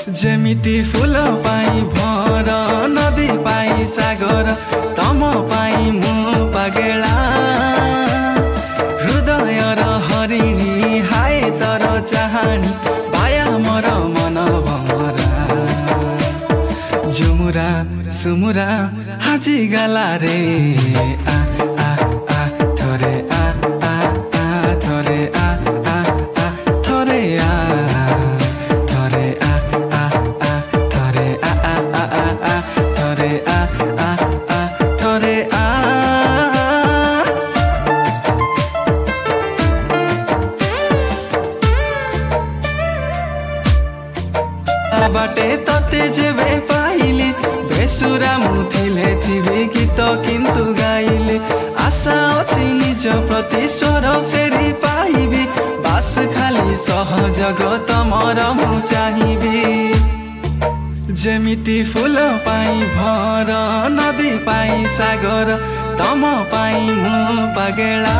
जेमिति फूल पाई भर नदी पाई सागर तम पाई मु पागेला हृदय र हरिणी हाय तर चाहनी पाया मोर मन भमरा जुमुरा सुमुरा हाजी गला रे आ आ आ थोरे आ आ आ थोरे आ आ आ थोरे आ थोरे आ आ आ थोरे आ आ आ आ थोरे आ आ आ थोरे आ बाटे तते जेबे पाइली बेसुरा मुथिले थिबे गीत किंतु गाइले आशा अछि निज प्रति स्वर फेरी पाइबी बास खाली सहजग तमर मु चाहिबी जेमिति फूल पाई भर नदी पाई सागर तम पाई मु पागेला